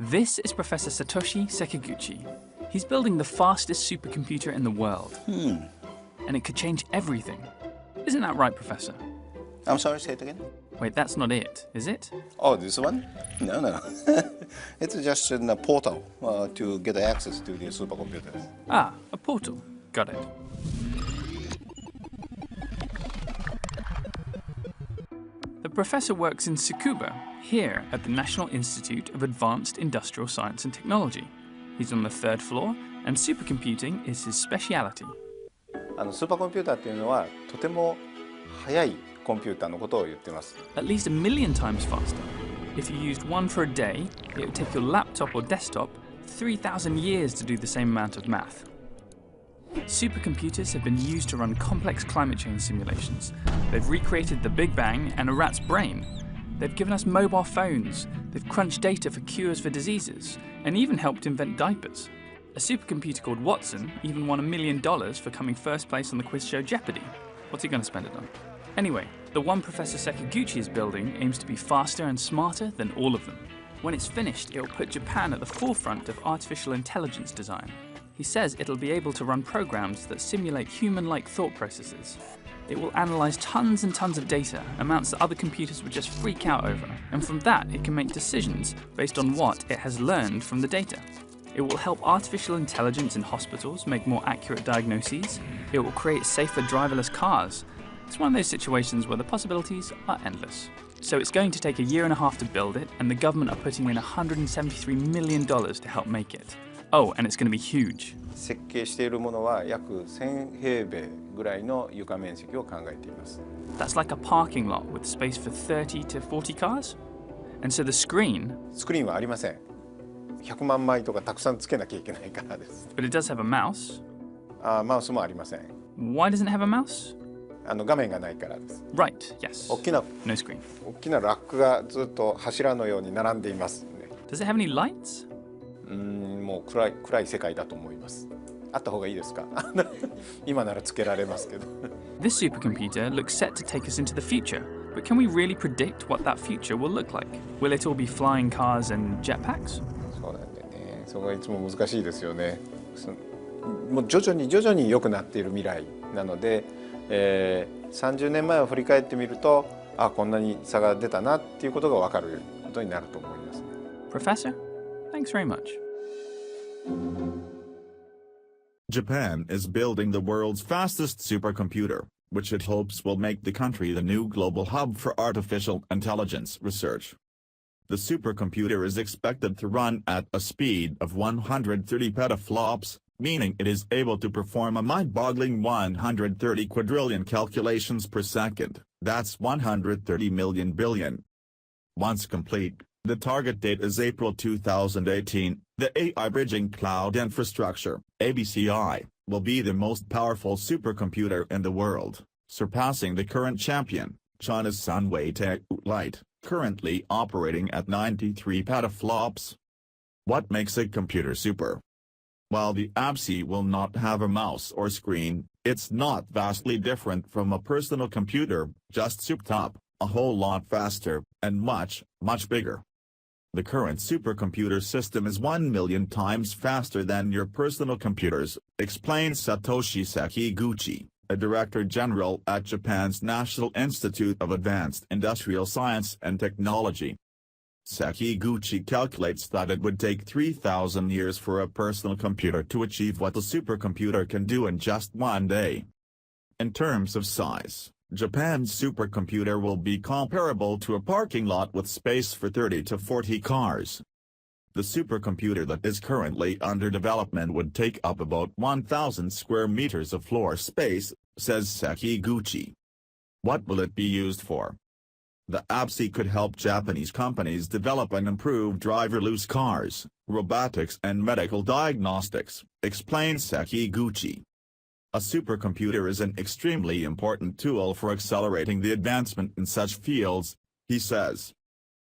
This is Professor Satoshi Sekiguchi. He's building the fastest supercomputer in the world. And it could change everything. Isn't that right, Professor? I'm sorry, say it again? Wait, that's not it, is it? Oh, this one? No. It's just a portal to get access to the supercomputers. Ah, a portal. Got it. The professor works in Tsukuba, here at the National Institute of Advanced Industrial Science and Technology. He's on the 3rd floor, and supercomputing is his speciality. スーパーコンピューターっていうのはとても速いコンピューターのことを言ってます。At least 1,000,000 times faster. If you used one for a day, it would take your laptop or desktop 3,000 years to do the same amount of math. Supercomputers have been used to run complex climate change simulations. They've recreated the Big Bang and a rat's brain. They've given us mobile phones. They've crunched data for cures for diseases, and even helped invent diapers. A supercomputer called Watson even won $1 million for coming first place on the quiz show Jeopardy! What's he going to spend it on? Anyway, the one Professor Sekiguchi is building aims to be faster and smarter than all of them. When it's finished, it will put Japan at the forefront of artificial intelligence design. He says it'll be able to run programs that simulate human-like thought processes. It will analyze tons and tons of data, amounts that other computers would just freak out over, and from that it can make decisions based on what it has learned from the data. It will help artificial intelligence in hospitals make more accurate diagnoses. It will create safer driverless cars. It's one of those situations where the possibilities are endless. So it's going to take 1.5 years to build it, and the government are putting in $173 million to help make it. Oh, and it's going to be huge. 設計しているものは約1000平米ぐらいの床面積を考えています。 That's like a parking lot with space for 30 to 40 cars? And so the screen... スクリーンはありません。100万枚とかたくさんつけなきゃいけないからです。But it does have a mouse. マウスもありません。 Why doesn't it have a mouse? 画面がないからです。Right, yes.大きな No screen. 大きなラックがずっと柱のように並んでいますね。Does it have any lights? もう暗い世界だと思います。あった方がいいですか？今ならつけられますけど。This supercomputer looks set to take us into the future, but can we really predict what that future will look like? Will it all be flying cars and jetpacks? そうなんだよね。そこがいつも難しいですよね。もう徐々に良くなっている未来なので、30年前を振り返ってみると、こんなに差が出たなっていうことが分かることになると思います。Professor, thanks very much. Japan is building the world's fastest supercomputer, which it hopes will make the country the new global hub for artificial intelligence research. The supercomputer is expected to run at a speed of 130 petaflops, meaning it is able to perform a mind-boggling 130 quadrillion calculations per second. That's 130 million billion. Once complete, the target date is April 2018. The AI Bridging Cloud Infrastructure, ABCI, will be the most powerful supercomputer in the world, surpassing the current champion, China's Sunway TaihuLight, currently operating at 93 petaflops. What makes a computer super? While the ABCI will not have a mouse or screen, it's not vastly different from a personal computer, just souped up, a whole lot faster, and much bigger. The current supercomputer system is 1,000,000 times faster than your personal computers, explains Satoshi Sekiguchi, a Director General at Japan's National Institute of Advanced Industrial Science and Technology. Sekiguchi calculates that it would take 3,000 years for a personal computer to achieve what a supercomputer can do in just one day. In terms of size, Japan's supercomputer will be comparable to a parking lot with space for 30 to 40 cars. The supercomputer that is currently under development would take up about 1,000 square meters of floor space, says Sekiguchi. What will it be used for? The ABCI could help Japanese companies develop and improve driverless cars, robotics and medical diagnostics, explains Sekiguchi. A supercomputer is an extremely important tool for accelerating the advancement in such fields, he says.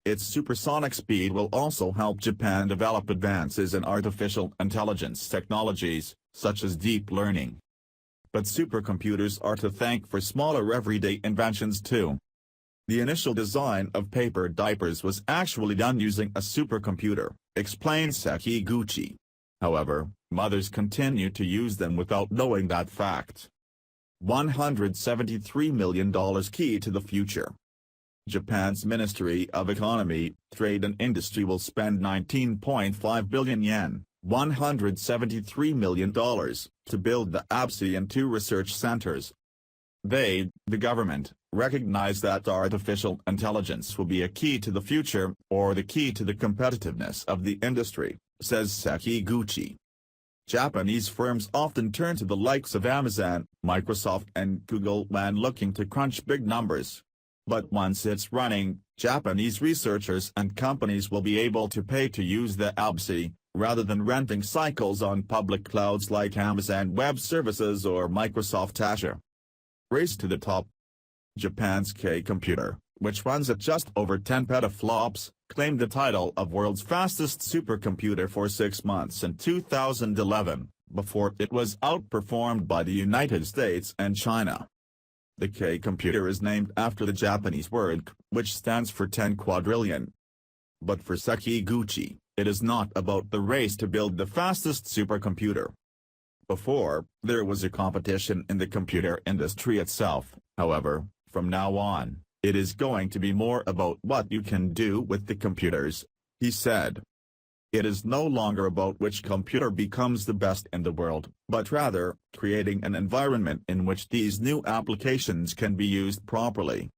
Its supersonic speed will also help Japan develop advances in artificial intelligence technologies, such as deep learning. But supercomputers are to thank for smaller everyday inventions too. The initial design of paper diapers was actually done using a supercomputer, explains Sekiguchi. However, mothers continue to use them without knowing that fact. $173 million key to the future. Japan's Ministry of Economy, Trade and Industry will spend 19.5 billion yen, $173 million, to build the ABCI and 2 research centers. They, the government, recognize that artificial intelligence will be a key to the future, or the key to the competitiveness of the industry, says Sekiguchi. Japanese firms often turn to the likes of Amazon, Microsoft and Google when looking to crunch big numbers. But once it's running, Japanese researchers and companies will be able to pay to use the ABCI, rather than renting cycles on public clouds like Amazon Web Services or Microsoft Azure. Race to the top. Japan's K-computer, which runs at just over 10 petaflops, claimed the title of world's fastest supercomputer for 6 months in 2011, before it was outperformed by the United States and China. The K-computer is named after the Japanese word K, which stands for 10 quadrillion. But for Sekiguchi, it is not about the race to build the fastest supercomputer. Before, there was a competition in the computer industry itself, however, from now on, it is going to be more about what you can do with the computers, he said. It is no longer about which computer becomes the best in the world, but rather, creating an environment in which these new applications can be used properly.